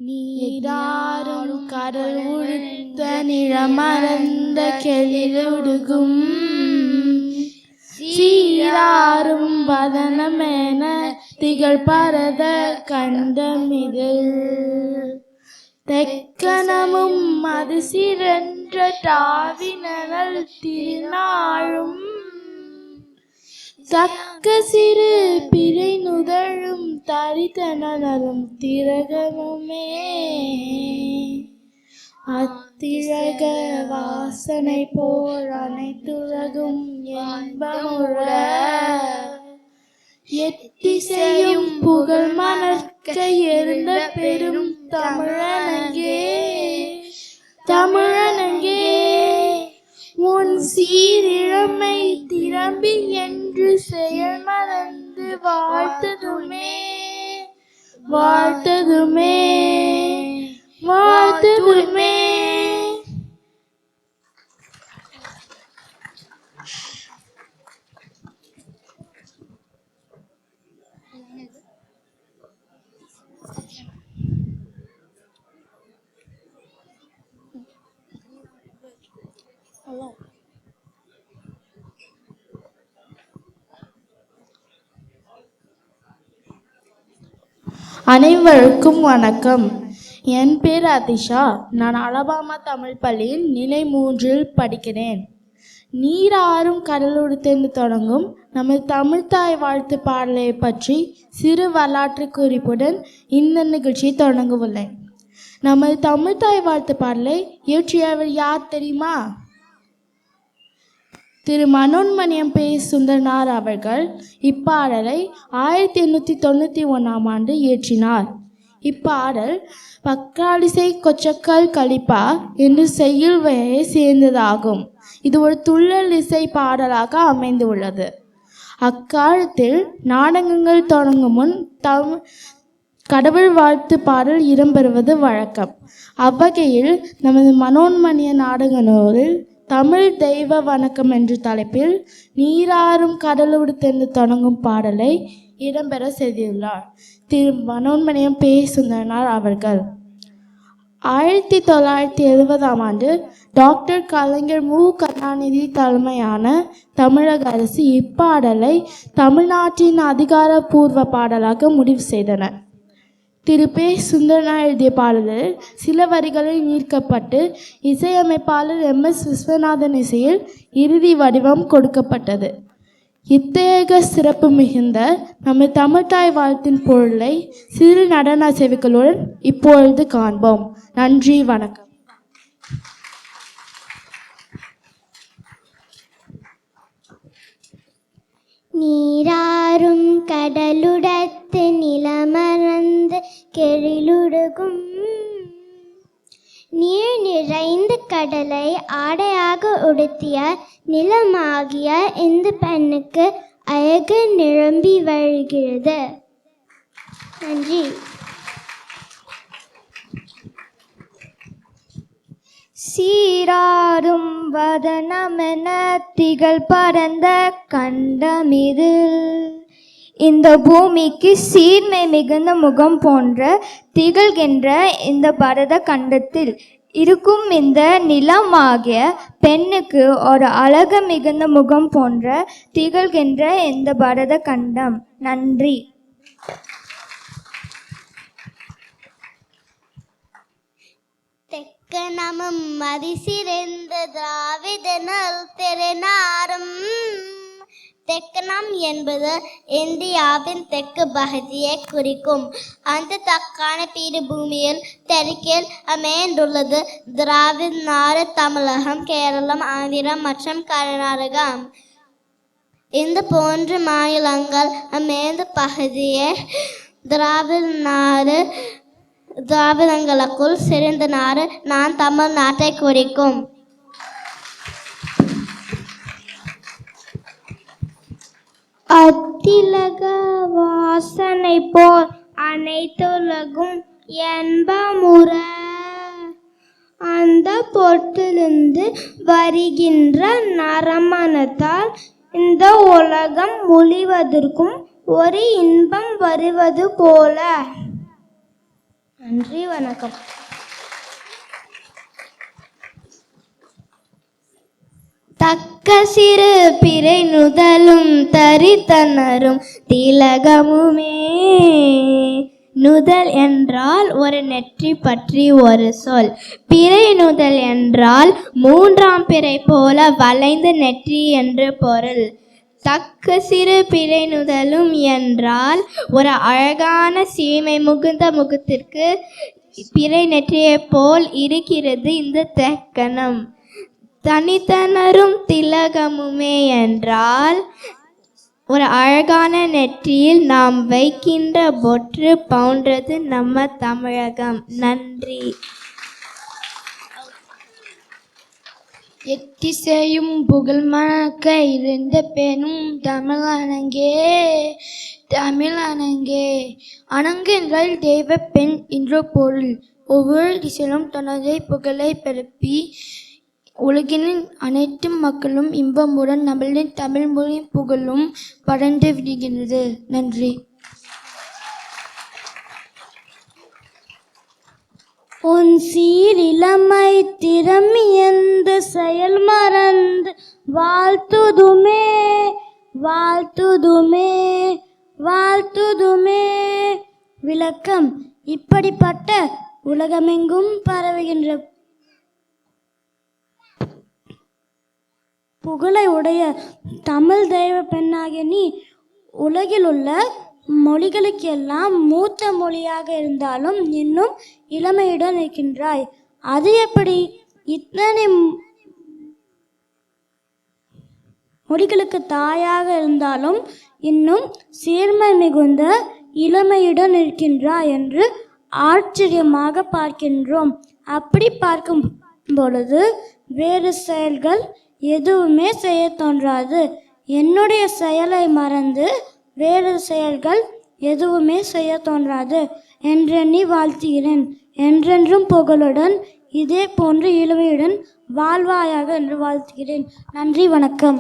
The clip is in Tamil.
நீராறும் கடல் உடுத்த நிழமறந்த கெழிலுடுகும் சீராறும் வதனமென திகழ் பரத கண்டமிதில் தெக்கணமும் அது சிறன்ற தாவினல் திருநாளும் தக்க சிறு பிறை நுதழும் தரித்தனரும் திரகமுமே அத்திழக வாசனை போல் அனைத்துலகும் என்பமுற எத்திசையும் புகழ் மணக்க இருந்த பெரும் தமிழனங்கே தமிழனங்கே உன் சீரிழமை திரம்பி என்று செயல் மறந்து வாழ்த்ததுமே வாழ்த்ததுமே வாழ்த்ததுமே. அனைவருக்கும் வணக்கம். என் பேர் அதிஷா. நான் அலபாமா தமிழ் பள்ளியில் நிலை 3இல் படிக்கிறேன். நீராறும் கடலுடுத்தென்று தொடங்கும் நமது தமிழ்த்தாய் வாழ்த்து பாடலை பற்றி சிறு வரலாற்று குறிப்புடன் இந்த நிகழ்ச்சியை தொடங்க உள்ளேன். நமது தமிழ்த்தாய் வாழ்த்து பாடலை இயற்றியவர் யார் தெரியுமா? திரு மனோன்மணியம் பே. சுந்தரனார் அவர்கள் இப்பாடலை 1891 இயற்றினார். இப்பாடல் பக்காலிசை கொச்சக்கல் கலிப்பா என்று செய்யுள் வகையை சேர்ந்ததாகும். இது ஒரு துள்ளல் இசை பாடலாக அமைந்துள்ளது. அக்காலத்தில் நாடகங்கள் தொடங்கும் முன் கடவுள் வாழ்த்து பாடல் இடம்பெறுவது வழக்கம். அவ்வகையில் நமது மனோன்மணிய நாடக நூலில் தமிழ் தெய்வ வணக்கம் என்ற தலைப்பில் நீராறும் கடலுடுத்தென்று தொடங்கும் பாடலை இடம்பெற செய்துள்ளார் திரு மனோன்மணியம் பே. சுந்தரனார் அவர்கள். 1970 டாக்டர் கலைஞர் மு. கருணாநிதி தலைமையான தமிழக அரசு இப்பாடலை தமிழ்நாட்டின் அதிகாரப்பூர்வ பாடலாக முடிவு செய்தனர். திரு பே. சுந்தரனார் எழுதிய பாடலில் சில வரிகளில் நீக்கப்பட்டு இசையமைப்பாளர் MS விஸ்வநாதன் இசையில் இறுதி வடிவம் கொடுக்கப்பட்டது. இத்தகைய சிறப்பு மிகுந்த நம்ம தமிழ்த்தாய் வாழ்த்தின் பொருளை சிறு நடன அசைவுகளுடன் இப்பொழுது காண்போம். நன்றி, வணக்கம். நீராறும் கடலுடத்து நிலமறந்து கெழிலுடுகும் நீர் நிறைந்த கடலை ஆடையாக உடுத்திய நிலமாகிய இந்த பெண்ணுக்கு அழகு நிரம்பி வருகிறது. நன்றி. சீராறும் வதனமென திகழ் பரந்த கண்டமிதில் இந்த பூமிக்கு சீர்மை மிகுந்த முகம் போன்ற திகழ்கின்ற இந்த பரத கண்டத்தில் இருக்கும் இந்த நிலமாகிய பெண்ணுக்கு ஒரு அழகு மிகுந்த முகம் போன்ற திகழ்கின்ற இந்த பரத கண்டம். நன்றி. தெக்கணமும் மதிசிறந்த திராவிடனல் திருநாரும். தெக்கணம் என்பது இந்தியாவின் தெற்கு பகுதியை குறிக்கும். அந்த தக்கான பீடபூமியில் தெற்கில் அமைந்துள்ளது திராவிட நாடு தமிழகம், கேரளம், ஆந்திரம் மற்றும் கர்நாடகா. இந்த போன்ற மாநிலங்கள் அமைந்த பகுதியை திராவிடங்களுக்குள் சிறந்த நாடு நான் தமிழ்நாட்டை குறிக்கும். அத்திலக வாசனை போல் அனைத்துலகும் என்பமுற அந்த பொட்டிலிருந்து வருகின்ற நறுமணத்தால் இந்த உலகம் முழுவதற்கும் ஒரு இன்பம் வருவது போல நன்றி வணக்கம். தக்க சிறு பிறை நுதலும் தரித்தனரும் திலகமுமே. நுதல் என்றால் ஒரு நெற்றி பற்றி ஒரு சொல். பிறை நுதல் என்றால் மூன்றாம் பிறை போல வளைந்த நெற்றி என்று பொருள். தக்க சிறு பிறை நுதலும் என்றால் ஒரு அழகான சீமை முகுந்த முகத்திற்கு பிறை நெற்றியைப் போல் இருக்கிறது இந்த தெக்கணம். தனித்தனரும் திலகமுமே என்றால் ஒரு அழகான நெற்றியில் நாம் வைக்கின்ற பொற்று போன்றது நம்ம தமிழகம். நன்றி. எத்திசையும் புகழ் மணக்க இருந்த பெண்ணும் தமிழனங்கே. தமிழனங்கே அணங்கு என்றால் தெய்வ பெண் என்ற பொருள். ஒவ்வொரு திசையிலும் தனது புகழை பரப்பி உலகின் அனைத்து மக்களும் இன்பமுடன் நம்மளின் தமிழ் மொழி புகழும் பறந்து விடுகின்றது. நன்றி. உன் சீரிளமை திறமியந்து செயல் மறந்து வாழ்த்துதுமே வாழ்த்துதுமே வாழ்த்துதுமே. விளக்கம்: இப்படிப்பட்ட உலகமெங்கும் பரவுகின்ற புகழை உடைய தமிழ் தெய்வ பெண்ணாகிய நீ உலகில் உள்ள மொழிகளுக்கெல்லாம் மூத்த மொழியாக இருந்தாலும் இன்னும் இளமையுடன் இருக்கின்றாய். அது எப்படி? இத்தனை மொழிகளுக்கு தாயாக இருந்தாலும் இன்னும் சீர்மை மிகுந்த இளமையுடன் இருக்கின்றாய் என்று ஆச்சரியமாக பார்க்கின்றோம். அப்படி பார்க்கும் பொழுது வேறு செயல்கள் எதுவுமே செய்ய தோன்றாது. என்னுடைய செயலை மறந்து வேறு செயல்கள் எதுவுமே செய்ய தோன்றாது என்றெண்ணி வாழ்த்துகிறேன். என்றென்றும் புகழுடன் இதே போன்று இளமையுடன் வாழ்வாயாக என்று வாழ்த்துகிறேன். நன்றி, வணக்கம்.